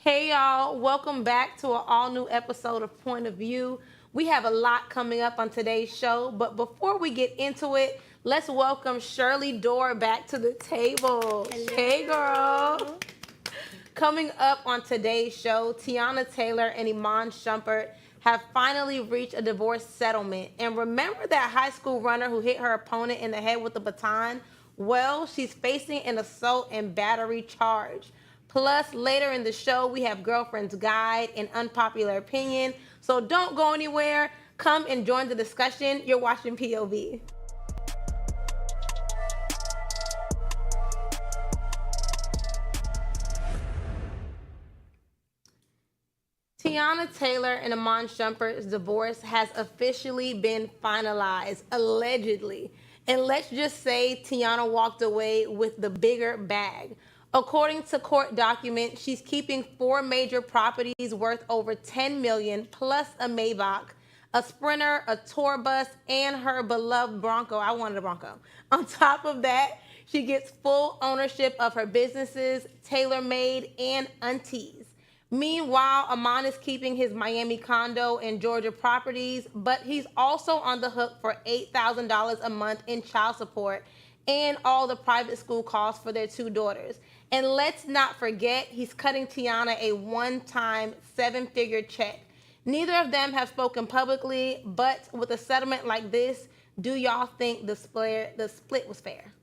Hey y'all, welcome back to an all new episode of Point of View. We have a lot coming up on today's show, but before we get into it, let's welcome Shirley Dorr back to the table. Hello. Hey girl. Coming up on today's show, Teyana Taylor and Iman Shumpert have finally reached a divorce settlement. And remember that high school runner who hit her opponent in the head with a baton? Well, she's facing an assault and battery charge. Plus, later in the show, we have Girlfriend's Guide and Unpopular Opinion. So don't go anywhere. Come and join the discussion. You're watching POV. Teyana Taylor and Iman Shumpert's divorce has officially been finalized, allegedly. And let's just say Teyana walked away with the bigger bag. According to court documents, she's keeping 4 major properties worth over $10 million, plus a Maybach, a Sprinter, a tour bus, and her beloved Bronco. I wanted a Bronco. On top of that, she gets full ownership of her businesses, TaylorMade, and Aunties. Meanwhile, Iman is keeping his Miami condo and Georgia properties, but he's also on the hook for $8,000 a month in child support and all the private school costs for their 2 daughters. And let's not forget, he's cutting Teyana a one-time 7-figure check. Neither of them have spoken publicly, but with a settlement like this, do y'all think the split was fair?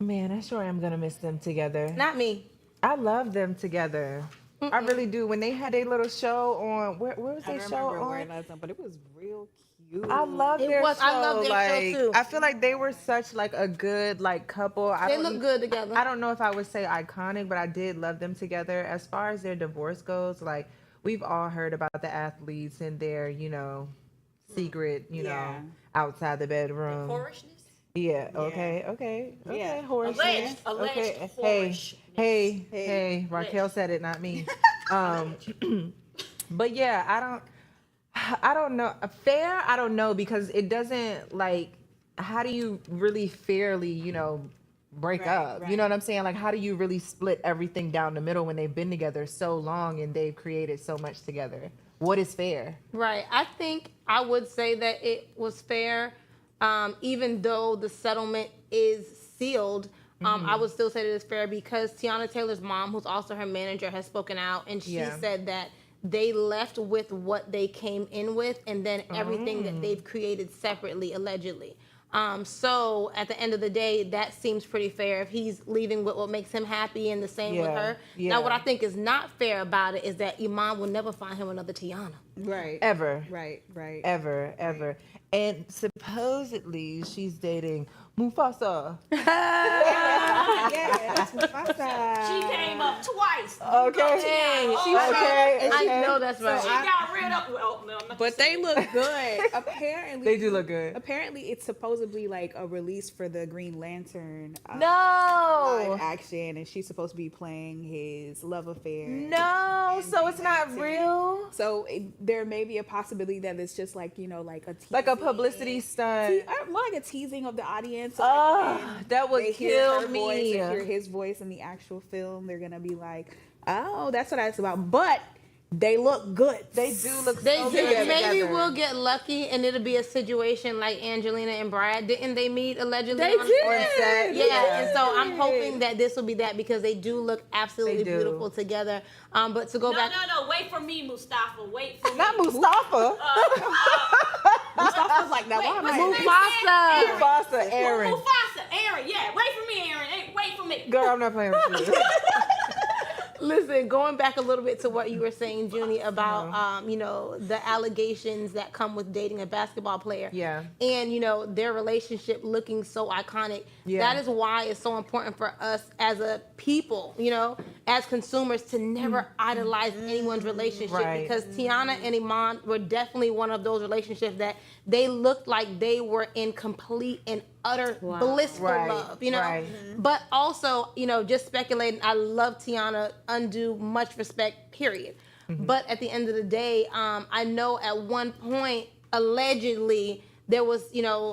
Man, I sure am gonna miss them together. Not me. I love them together. I really do. When they had a little show on, where was their show on? Last time, but it was real cute. I love It their was. show. I love their show, too. I feel like they were such like a good like couple. They look good together. I don't know if I would say iconic, but I did love them together. As far as their divorce goes, like we've all heard about the athletes and their, secret, outside the bedroom. Whorishness? Yeah. Okay. Yeah. Horishness. Alleged Okay. whorishness. Hey. Raquel said it, not me. But yeah, I don't know. Fair, I don't know, because it doesn't, like, how do you really fairly, break up? You know what I'm saying? Like, how do you really split everything down the middle when they've been together so long and they've created so much together? What is fair? Right. I think I would say that it was fair, even though the settlement is sealed. I would still say that it's fair because Teyana Taylor's mom, who's also her manager, has spoken out, and she said that they left with what they came in with, and then everything that they've created separately, allegedly. So at the end of the day, that seems pretty fair if he's leaving with what makes him happy, and the same with her. Yeah. Now, what I think is not fair about it is that Iman will never find him another Teyana. Right. Ever. Right. Ever. And supposedly she's dating Mufasa. Yes, Mufasa. She came up twice. Okay. I know that's right. She got rid of. Well, no, I'm not But they look good. Apparently, They do look good. Apparently, it's supposedly like a release for the Green Lantern No. live action, and she's supposed to be playing his love affair. No. So it's not real. So there may be a possibility that it's just like like a Like a teasing. publicity stunt. More like a teasing of the audience. So Oh, when that would they hear kill her me. voice and hear his voice in the actual film, they're gonna be like, "Oh, that's what that's about." But they look good. They do look They so do. good Maybe together. we'll get lucky and it'll be a situation like Angelina and Brad. Didn't they meet allegedly? They on did. on set? They Yeah, and so did. I'm hoping that this will be that because they do look absolutely They do. beautiful together. But to go No, back, no. Wait for me, Mustafa. Wait for me. Not Mustafa. Mustafa's like that. Wait, Why am what's I- his name? Mufasa. Mufasa, Aaron. Mufasa, Aaron. Yeah, wait for me, Aaron. Hey, wait for me. Girl, I'm not playing with you. Listen, going back a little bit to what you were saying, Junie, about the allegations that come with dating a basketball player. Yeah. And their relationship looking so iconic. Yeah. That is why it's so important for us as a people, as consumers, to never idolize anyone's relationship. Right. Because Teyana and Iman were definitely one of those relationships that they looked like they were in complete and utter blissful Right, love, right. But also, just speculating, I love Teyana, undue much respect, period. But at the end of the day, I know at one point, allegedly, there was,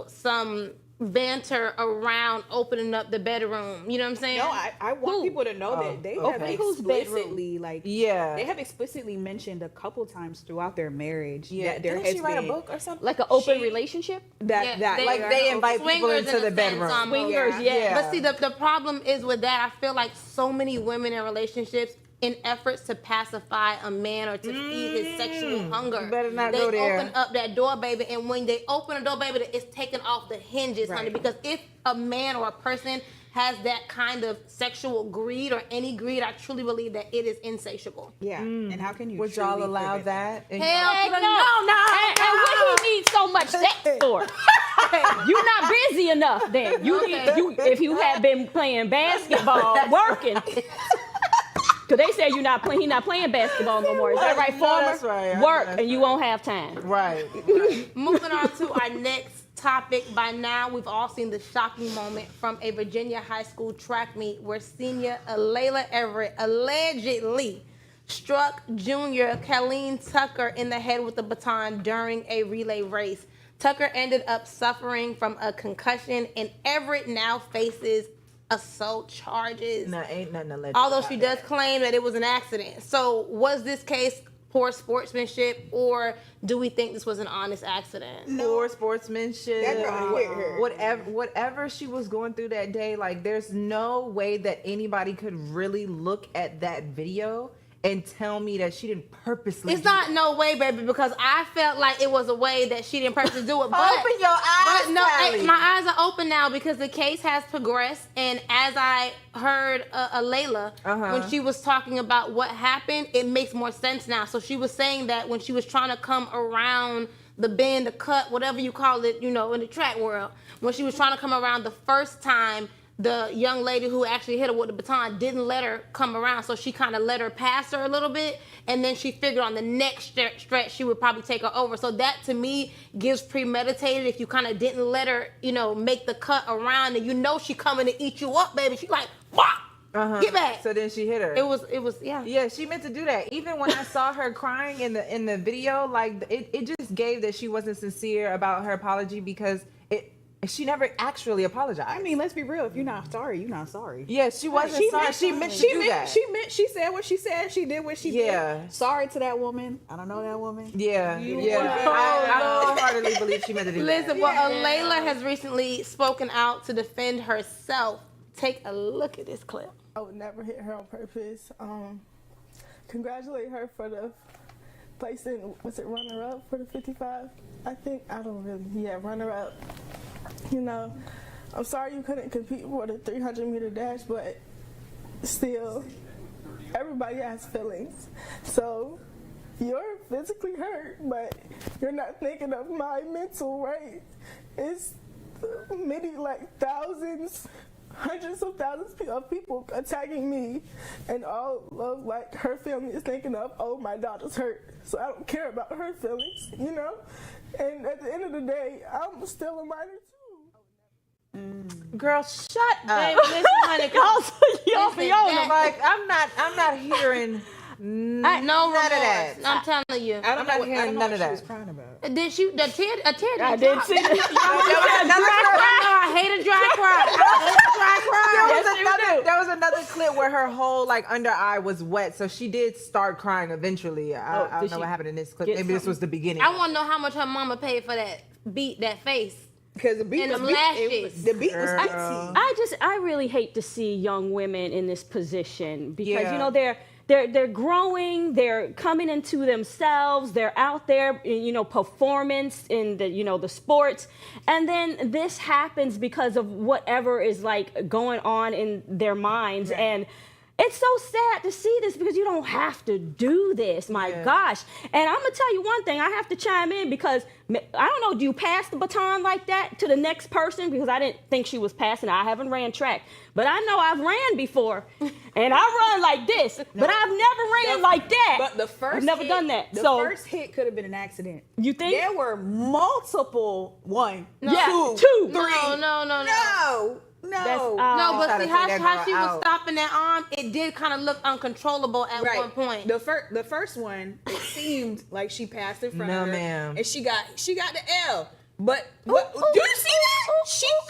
some banter around opening up the bedroom. You know what I'm saying? No, I want Who? people to know that they have okay. Whose bedroom? explicitly, like, Yeah. they have explicitly mentioned a couple times throughout their marriage Yeah. that there Didn't has she write a been book or something? Like an open She- relationship? that Like they invite people Swingers into in the a sense, bedroom. almost. Swingers, yeah. But see, the problem is with that, I feel like so many women in relationships, in efforts to pacify a man or to feed his sexual hunger, You better not they go there. open up that door, baby. And when they open the door, baby, it's taken off the hinges, honey. Right. Because if a man or a person has that kind of sexual greed or any greed, I truly believe that it is insatiable. Yeah, and how can you? Would y'all truly allow prevent that? And- Hell Heck to the no. And what he needs so much sex for? You're not busy enough then. You Okay. if you had been playing basketball, working. Because they say he not playing basketball no more. Is that right, No, Farmer? that's right. I know Work that's and you won't have time. Right. Moving on to our next topic. By now, we've all seen the shocking moment from a Virginia high school track meet where senior Layla Everett allegedly struck junior Colleen Tucker in the head with a baton during a relay race. Tucker ended up suffering from a concussion, and Everett now faces assault charges. No, ain't nothing alleged. Although about she that. does claim that it was an accident. So was this case poor sportsmanship, or do we think this was an honest accident? Poor sportsmanship. That probably hit her. Whatever she was going through that day, like there's no way that anybody could really look at that video and tell me that she didn't purposely. It's do not that. no way, baby, because I felt like it was a way that she didn't purposely do it. But, Open your eyes, but no, Sally. my eyes are open now because the case has progressed. And as I heard Layla, when she was talking about what happened, it makes more sense now. So she was saying that when she was trying to come around the bend, the cut, whatever you call it, in the track world, when she was trying to come around the first time, the young lady who actually hit her with the baton didn't let her come around, so she kind of let her pass her a little bit, and then she figured on the next stretch she would probably take her over. So that to me gives premeditated. If you kind of didn't let her, make the cut around, and she coming to eat you up, baby. She like, wah, get back. So then she hit her. It was, yeah. Yeah, she meant to do that. Even when I saw her crying in the video, like it just gave that she wasn't sincere about her apology because she never actually apologized. I mean, let's be real. If you're not sorry, you're not sorry. Yeah, she wasn't sorry. She meant to do that. She said what she said. She did what she Yeah. did. Sorry to that woman. I don't know that woman. Yeah, You yeah. were- I wholeheartedly believe she meant to do that. Listen, well, Layla has recently spoken out to defend herself. Take a look at this clip. I would never hit her on purpose. Congratulate her for the placing, was it runner-up for the 55? Runner-up. I'm sorry you couldn't compete for the 300-meter dash, but still, everybody has feelings. So you're physically hurt, but you're not thinking of my mental, right? It's many, thousands, hundreds of thousands of people attacking me, and all of her family is thinking of, oh, my daughter's hurt, so I don't care about her feelings, And at the end of the day, I'm still a minor too. Girl, shut Baby, up. listen, honey, Y'all listen, Fiona. that- Like I'm not hearing no none remorse. of that. I'm telling you. I'm not hearing none of She was that. crying about. Did she? A tear I didn't didn't drop. see that. I hate a dry cry. I hate a dry cry. There was another clip where her whole under eye was wet, so she did start crying eventually. I did don't know she what happened in this clip. get Maybe this was the beginning. I want to know how much her mama paid for that face. Because the beat And was them beat. lashes. The beat was Girl. beaty. I really hate to see young women in this position because Yeah. they're growing, they're coming into themselves, they're out there, performance in the sports, and then this happens because of whatever is going on in their minds. Right. And it's so sad to see this because you don't have to do this. My gosh. And I'm going to tell you one thing. I have to chime in because, I don't know, do you pass the baton like that to the next person? Because I didn't think she was passing. I haven't ran track. But I know I've ran before. And I run like this. But I've never ran like that. But the first I've never hit, done that. The So first hit could have been an accident. you think? There were multiple. One, Yeah, two, two. three. No. That's, No, but Try to see take how that she girl was out. stopping that arm. It did kind of look uncontrollable at one point. The first one, it seemed like she passed in front No, of her, ma'am. and she got the L. But what? Do you see that?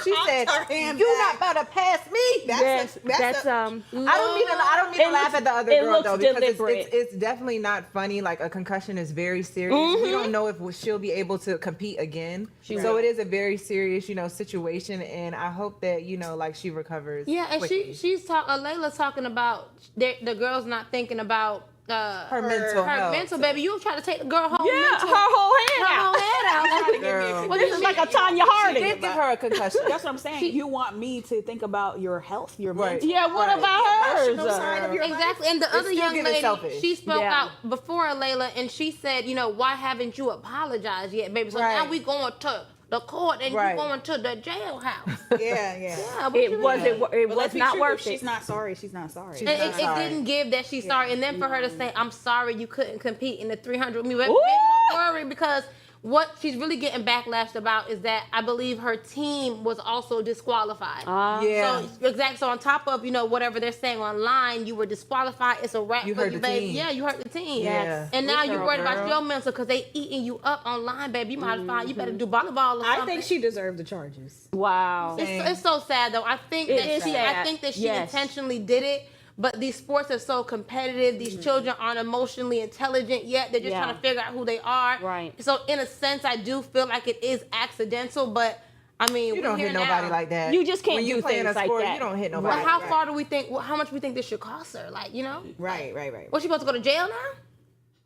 She said, her hand "You back. not about to pass me." Yes, that's I don't mean to It laugh looks- at the other it girl looks though, because deliberate. it's definitely not funny. Like a concussion is very serious. We don't know if she'll be able to compete again. So it is a very serious, situation, and I hope that like she recovers. Yeah, and quickly. she's Layla's talking about the girl's not thinking about her mental health. mental, baby. You try to take the girl home. Yeah, mental, her whole her hand whole out. head out. Girl. What This you is mean? like a Tanya Harding. Did give her a concussion. That's what I'm saying. You want me to think about your health, your Right. mental. Yeah, what about hers? emotional side of your life. Exactly. And the other still young getting lady, selfish. she spoke Yeah. out before Layla, and she said, why haven't you apologized yet, baby? So Right. now we going to the court and Right. you going to the jailhouse. Yeah. Yeah, what It you wasn't. mean? It But was let's be not true, worth if she's it. not sorry. She's not sorry. She's And not it sorry. didn't give that she's sorry, and then for her to say, "I'm sorry you couldn't compete in the 300." Baby, Ooh. don't worry, because what she's really getting backlashed about is that I believe her team was also disqualified. Yeah. So exactly. So on top of whatever they're saying online, you were disqualified. It's a wrap You for hurt you, the baby. team. Yeah, you hurt the team. Yeah. And now Good you're girl, worried about girl. your mental because they eating you up online, baby. You might find you better do volleyball or something. I think she deserved the charges. Wow. It's so sad though. I think It that is she sad. I think that she Yes. intentionally did it. But these sports are so competitive. These children aren't emotionally intelligent yet. They're just Yeah. trying to figure out who they are. Right. So in a sense, I do feel like it is accidental. But I mean, You we're don't here hit nobody now. like that. You just can't when you do playing things a like sport, that. You don't hit But nobody. how far do we think? How much we think this should cost her? Like, Right. was she supposed to go to jail now?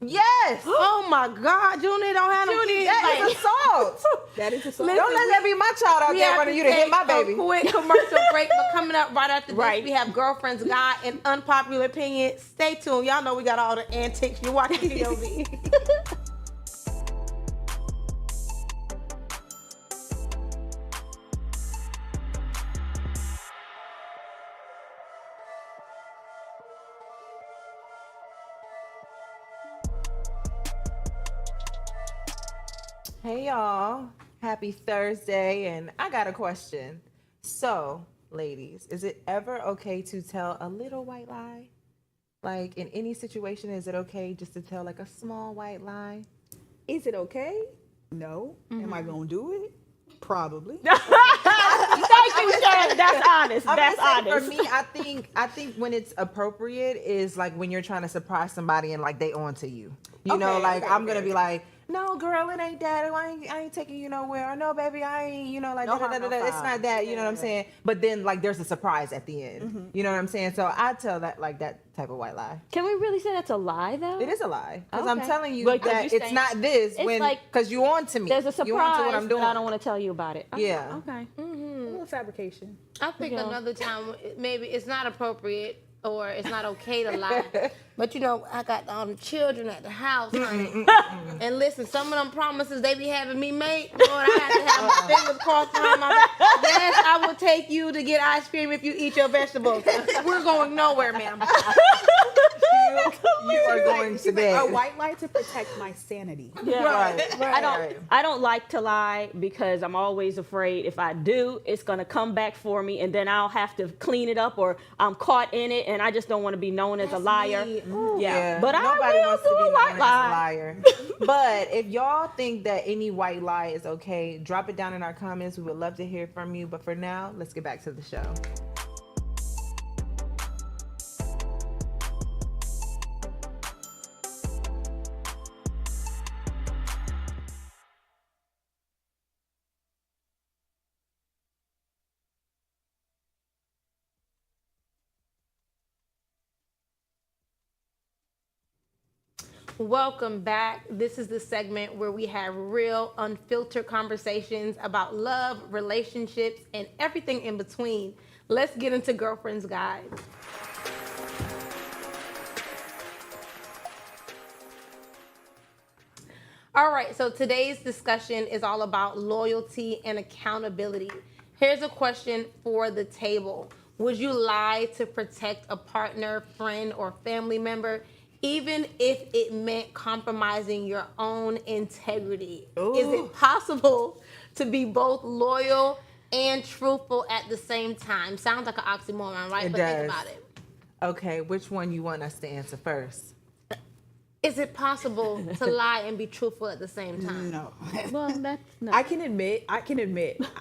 Yes. Oh my God, Junie don't have no kids. That is assault. That is a Listen, Don't let that be my child out We there have running to you to hit take my baby. A quick commercial break, but coming up right after this, Right. we have Girlfriend's Guide and Unpopular Opinion. Stay tuned. Y'all know we got all the antics. You're watching POV. Hey y'all, happy Thursday, and I got a question. So, ladies, is it ever okay to tell a little white lie? Like in any situation, is it okay just to tell like a small white lie? Is it okay? No. Am I gonna do it? Probably. Thank you, Sharon. That's honest. I'm That's just saying, honest. For me, I think when it's appropriate is like when you're trying to surprise somebody and like they on to you. You know, like I'm gonna be like, no, girl, it ain't that. I ain't taking you nowhere. Or no, baby, I ain't. Like No da, da, harm, da, no da, da. It's foul. not that. You know what I'm saying? But then like there's a surprise at the end. You know what I'm saying? So I tell that like that type of white lie. Can we really say that's a lie, though? It is a lie because I'm Okay. telling you But 'cause that you it's saying- not this It's when like because you on to me. There's a You on to what surprise, I'm doing. but I don't want to tell you about it. Okay. Yeah. Okay. A little fabrication. I think Yeah. another time maybe it's not appropriate or it's not okay to lie. But I got children at the house, honey. And listen, some of them promises they be having me make, Lord, I have to have my fingers crossed behind my back. Yes, I will take you to get ice cream if you eat your vegetables. We're going nowhere, ma'am. You are going to A bed. white lie to protect my sanity. Yeah. Right. I don't like to lie because I'm always afraid if I do, it's gonna come back for me, and then I'll have to clean it up, or I'm caught in it, and I just don't want to be known as a liar. me. Yeah. But nobody I will wants do to be a known white as lie. a liar. But if y'all think that any white lie is okay, drop it down in our comments. We would love to hear from you. But for now, let's get back to the show. Welcome back. This is the segment where we have real, unfiltered conversations about love, relationships, and everything in between. Let's get into Girlfriend's Guide. All right, so today's discussion is all about loyalty and accountability. Here's a question for the table. Would you lie to protect a partner, friend, or family member, even if it meant compromising your own integrity? Is it possible to be both loyal and truthful at the same time? Sounds like an oxymoron, right? It But does. think about it. Okay, which one you want us to answer first? is it possible to lie and be truthful at the same time? No. Well, that's not. I can admit.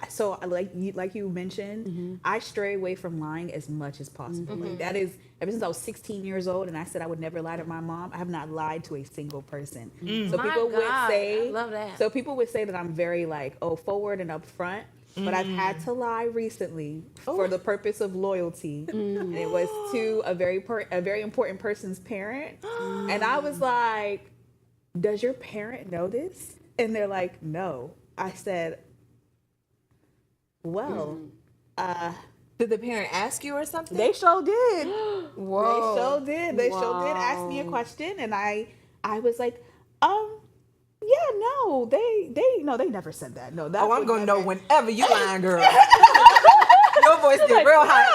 So, like you mentioned, Mm-hmm. I stray away from lying as much as possible. Like, that is ever since I was 16 years old, and I said I would never lie to my mom. I have not lied to a single person. So My people would God, say, I love that. So people would say that I'm very like, forward and upfront. But I've had to lie recently for the purpose of loyalty, and it was to a very important person's parent, and I was like, "Does your parent know this?" And they're like, "No." I said, "Well, Did the parent ask you or something? they sure did. Whoa. They sure did. They sure did ask me a question, and I was like, yeah, no, they never said that. No, that Oh, I'm would gonna never- know whenever you lying, girl. Your voice get real high.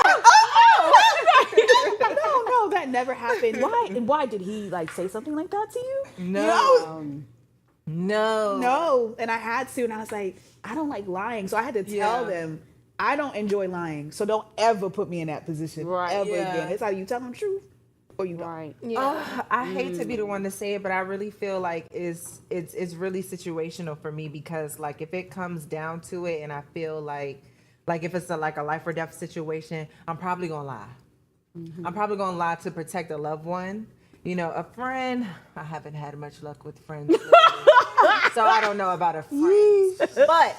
No, that never happened. Why? And why did he like say something like that to you? No. No. No. And I had to, and I was like, I don't like lying, so I had to tell them I don't enjoy lying, so don't ever put me in that position ever again. It's either you tell them the truth or you don't. Right. Yeah. I hate to be the one to say it, but I really feel like it's really situational for me, because like if it comes down to it, and I feel like if it's a life or death situation, I'm probably gonna lie. I'm probably gonna lie to protect a loved one. You know, a friend, I haven't had much luck with friends lately, so I don't know about a friend. But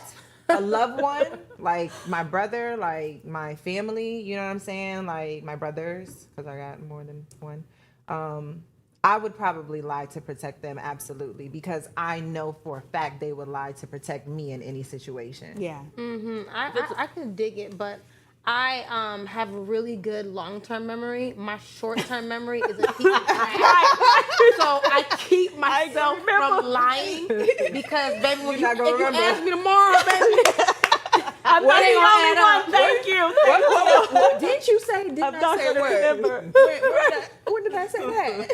a loved one, like my brother, like my family, you know what I'm saying? Like my brothers, because I got more than one. I would probably lie to protect them, absolutely, because I know for a fact they would lie to protect me in any situation. Yeah. I can dig it, but I have a really good long-term memory. My short-term memory is a piece of crap. So I keep myself from lying because, baby, when You're not gonna if you remember. ask me tomorrow, baby, I'm What not ain't the gonna only add one. up? Thank you. What did you say? Did I'm I not say a gonna word? remember. When did I say that?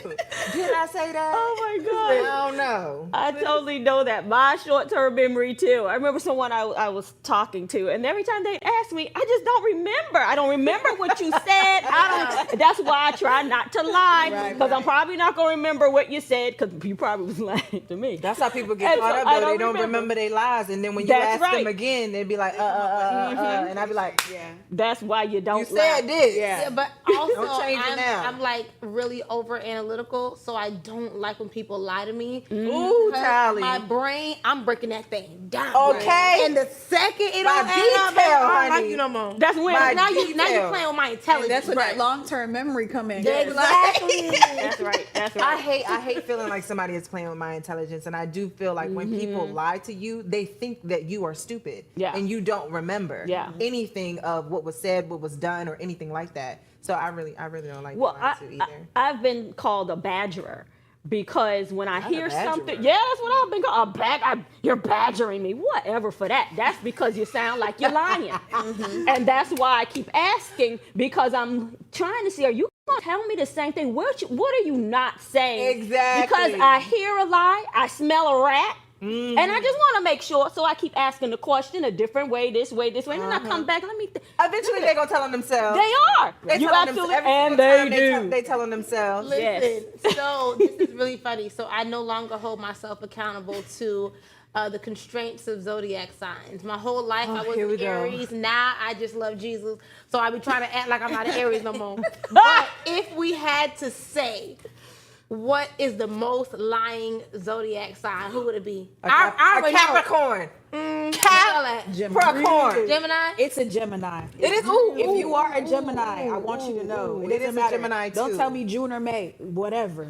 Did I say that? Oh my I God. don't know. I totally know that. My short-term memory too. I remember someone I was talking to, and every time they ask me, I just don't remember. I don't remember what you said. That's why I try not to lie, because I'm probably not gonna remember what you said, because you probably was lying to me. That's how people get And caught so up, I though. don't They don't remember. remember their lies, and then when you That's ask them right. again, they'd be like, and I'd be like, Yeah. That's why you don't you lie. said this. Yeah, but also Don't change it now. I'm like really over analytical, so I don't like when people lie to me. Ooh, Because Tally. my brain, I'm breaking that thing down. Okay. And the second it By don't add up, detail, I don't like honey. you no more. That's when. By now you detail. playing with my And intelligence. that's where right. that long-term memory come in. Exactly. That's right. That's I right. hate feeling like somebody is playing with my intelligence, and I do feel like when people lie to you, they think that you are stupid, Yeah. and you don't remember Yeah. anything of what was said, what was done, or anything like that. So I really don't like Well, lying to either. I've been called a badgerer, because when I Not a hear badgerer. something, yeah, that's what I've been called. You're badgering me. Whatever for that. That's because you sound like you're lying. And that's why I keep asking, because I'm trying to see, are you going to tell me the same thing? What are you not saying? Exactly. Because I hear a lie, I smell a rat. And I just want to make sure, so I keep asking the question a different way, this way, and then I come back. Eventually, they're gonna tell them themselves. They are. They You telling absolutely, every and single they time do. They telling themselves. Listen, so this is really funny. So I no longer hold myself accountable to the constraints of zodiac signs. My whole life I was here we an go. Aries. Now I just love Jesus. So I be trying to act like I'm not an Aries no more. But if we had to say, what is the most lying zodiac sign? Who would it be? I A already know. Capricorn. Gemini. Gemini? It's a Gemini. It is. If you are a Gemini, I want you to know. It is a Gemini, Don't too. tell me June or May. Whatever.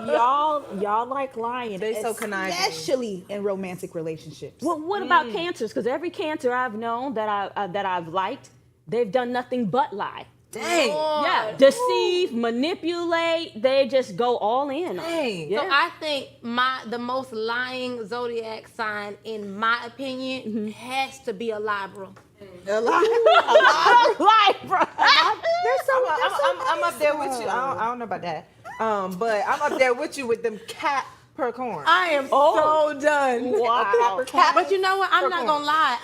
y'all like lying. They so conniving. Especially in romantic relationships. Well, what about cancers? Because every cancer I've known that I've liked, they've done nothing but lie. Dang. Yeah, deceive, manipulate. They just go all in. Dang. Yeah. So I think the most lying zodiac sign, in my opinion, has to be a Libra. A lot. Lie, bro. I'm up there with you. I don't know about that. But I'm up there with you with them Capricorn. I am Oh. so done. Wow. But you know what? I'm not gonna lie.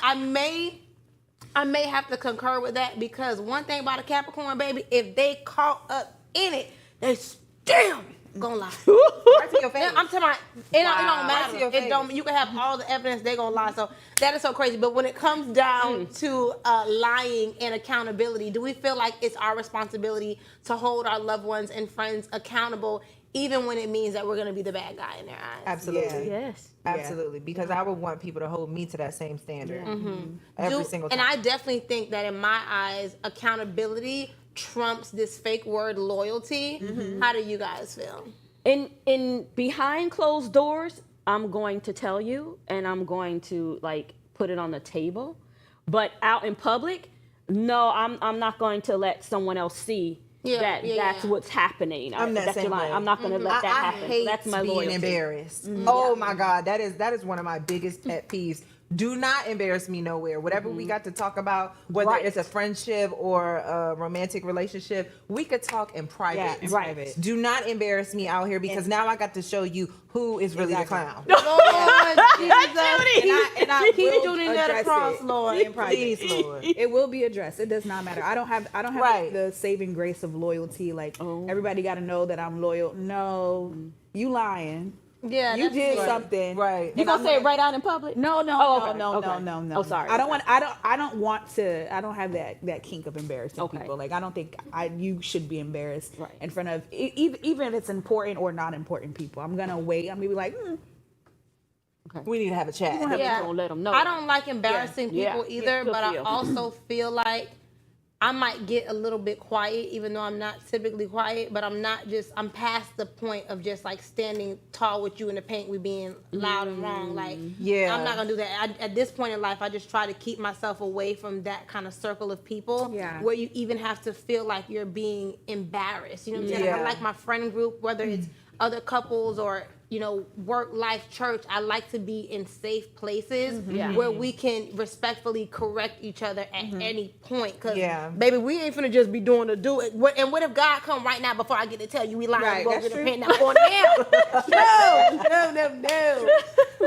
I may have to concur with that, because one thing about a Capricorn, baby, if they caught up in it, they still gonna lie. Right to your face. I'm talking about it don't Right to matter. your It don't. You can have all the evidence. They gonna lie. So that is so crazy. But when it comes down to lying and accountability, do we feel like it's our responsibility to hold our loved ones and friends accountable, even when it means that we're gonna be the bad guy in their eyes? Absolutely. Yes. Absolutely. Because I would want people to hold me to that same standard every single time. And I definitely think that in my eyes, accountability trumps this fake word loyalty. How do you guys feel? In behind closed doors, I'm going to tell you, and I'm going to like put it on the table. But out in public, no, I'm not going to let someone else see that's what's happening. I'm that That's same way. I'm not going to let that I happen. hate That's my being loyalty. embarrassed. Oh my God, that is one of my biggest pet peeves. Do not embarrass me nowhere. Whatever we got to talk about, whether Right. it's a friendship or a romantic relationship, we could talk in private. Yeah, Right. Do not embarrass me out here because now I got to show you who is really the clown. Lord Jesus. And I Keep will doing that address across, it Lord. in private. Please, Lord. It will be addressed. It does not matter. I don't have Right. the saving grace of loyalty. Like everybody got to know that I'm loyal. No, you lying. Yeah, You that's did right. something. Right. You gonna say it right out in public? No, no, Oh, no, okay, no, okay. no, no. Oh, sorry. I don't want to. I don't have that kink of embarrassing Okay. people. Like I don't think you should be embarrassed Right. in front of even if it's important or not important people. I'm gonna wait. I'm gonna be like, We need to have a chat. Yeah. Don't let them know. I don't like embarrassing Yeah. people Yeah. either, Good but for I you. also feel like I might get a little bit quiet, even though I'm not typically quiet, but I'm past the point of just like standing tall with you in the paint, we being loud and wrong. Like, Yeah. I'm not gonna do that. At this point in life, I just try to keep myself away from that kind of circle of people Yeah. where you even have to feel like you're being embarrassed. You know what I'm saying? Yeah. I like my friend group, whether it's other couples or work, life, church. I like to be in safe places Yeah. where we can respectfully correct each other at any point. Cause Yeah. baby, we ain't finna just be doing to do it. And what if God come right now before I get to tell you we lying? Right, Go that's get a true. pen now going down. No.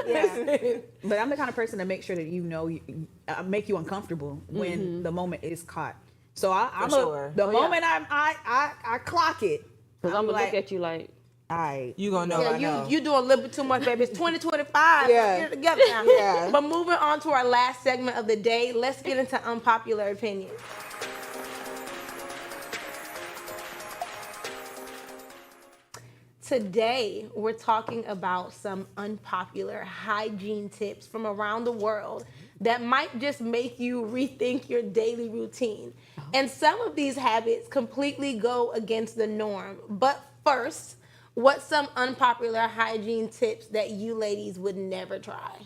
yeah. But I'm the kind of person to make sure that make you uncomfortable when the moment is caught. So the moment I clock it, Because I'm gonna like, look at you like, all right. You gonna know I know. You doing a little bit too much, baby. It's 2025. Yeah. Get it together now. Yeah. But moving on to our last segment of the day, let's get into unpopular opinions. Today, we're talking about some unpopular hygiene tips from around the world that might just make you rethink your daily routine. And some of these habits completely go against the norm. But first, what's some unpopular hygiene tips that you ladies would never try?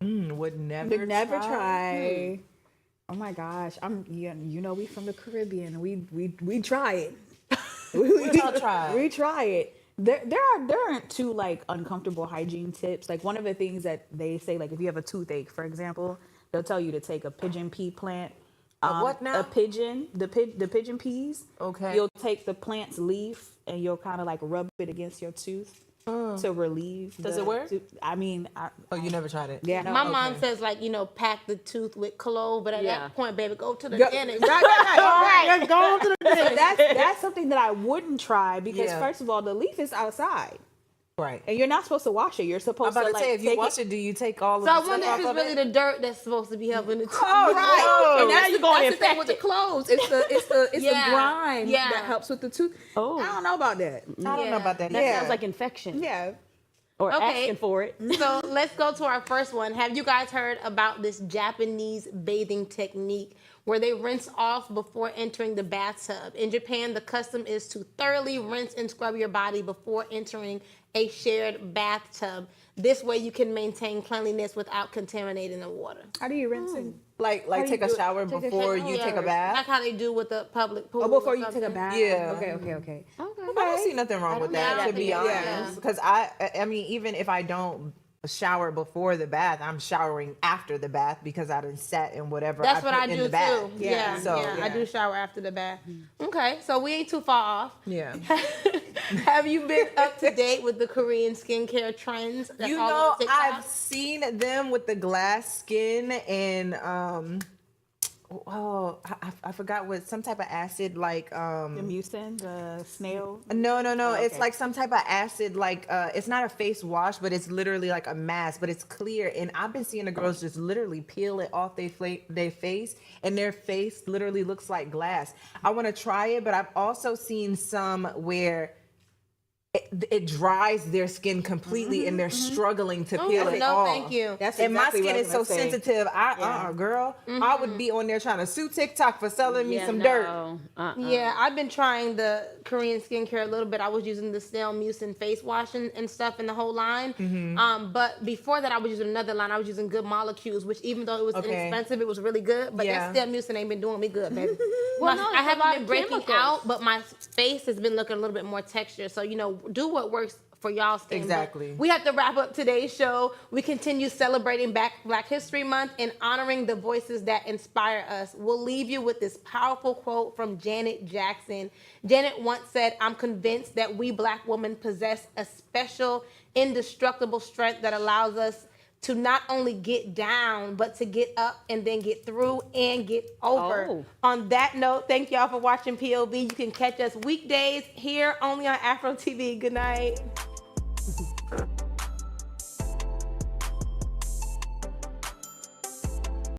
Would never try. Oh my gosh, we from the Caribbean. We try it. we all try. We try it. There aren't two like uncomfortable hygiene tips. Like one of the things that they say, like if you have a toothache, for example, they'll tell you to take a pigeon pea plant. What now? A pigeon, the pigeon peas. Okay. You'll take the plant's leaf and you'll kind of like rub it against your tooth to relieve. Does it work? I mean, Oh, you never tried it? yeah. My mom says, like, pack the tooth with clove, but at Yeah. that point, baby, go to the Go- dentist. right. Let's go to the So dentist. that's something that I wouldn't try because Yeah. first of all, the leaf is outside Right. and you're not supposed to wash it. You're I'm supposed about to to like say, if you take wash it, do you take all of So I the wonder stuff if off it's of really it? the dirt that's supposed to be helping the tooth. Oh, right. no. And Now you're going that's the thing with the cloves. It's the Yeah. grime Yeah. that helps with the tooth. Oh. I don't know about that. I don't know about that. that Yeah. sounds like infection. Yeah. Or Okay. asking for it. So let's go to our first one. Have you guys heard about this Japanese bathing technique where they rinse off before entering the bathtub? In Japan, the custom is to thoroughly rinse and scrub your body before entering a shared bathtub. This way you can maintain cleanliness without contaminating the water. How do you rinse it? Like do take you a do it? shower Take a before shower? you take a Like bath? how they do with the public pool. Oh, before or you take a something. bath. Yeah. Okay. I don't see nothing wrong with Yeah, that, I to be think- honest. yeah. Because I mean, even if I don't shower before the bath, I'm showering after the bath because I done sat in whatever That's what put I in do the bath. too. Yeah, So, I do shower after the bath. Okay, so we ain't too far off. Yeah. Have you been up to date with the Korean skincare trends? That's You all know, over TikTok? I've seen them with the glass skin and I forgot what, some type of acid like The mucin, the snail. no, Oh, it's okay. like some type of acid, like it's not a face wash, but it's literally like a mask, but it's clear. And I've been seeing the girls just literally peel it off their face, and their face literally looks like glass. I want to try it, but I've also seen some where it dries their skin completely, and they're struggling to peel it no, off. thank you. That's And my exactly skin what I is was so gonna say. sensitive. Girl, I would be on there trying to sue TikTok for selling me some dirt. Yeah, I've been trying the Korean skincare a little bit. I was using the snail mucin face wash and stuff and the whole line. But before that, I was using another line. I was using Good Molecules, which even though it was Okay. inexpensive, it was really good. But Yeah. that snail mucin ain't been doing me good, baby. Well, no, I it's a haven't lot been of breaking chemicals. out, but my face has been looking a little bit more textured. So, do what works for y'all skin. But Exactly. we have to wrap up today's show. We continue celebrating Black History Month and honoring the voices that inspire us. We'll leave you with this powerful quote from Janet Jackson. Janet once said, "I'm convinced that we Black women possess a special, indestructible strength that allows us to not only get down, but to get up and then get through and get over." Oh. On that note, thank y'all for watching POV. You can catch us weekdays here only on Afro TV. Good night.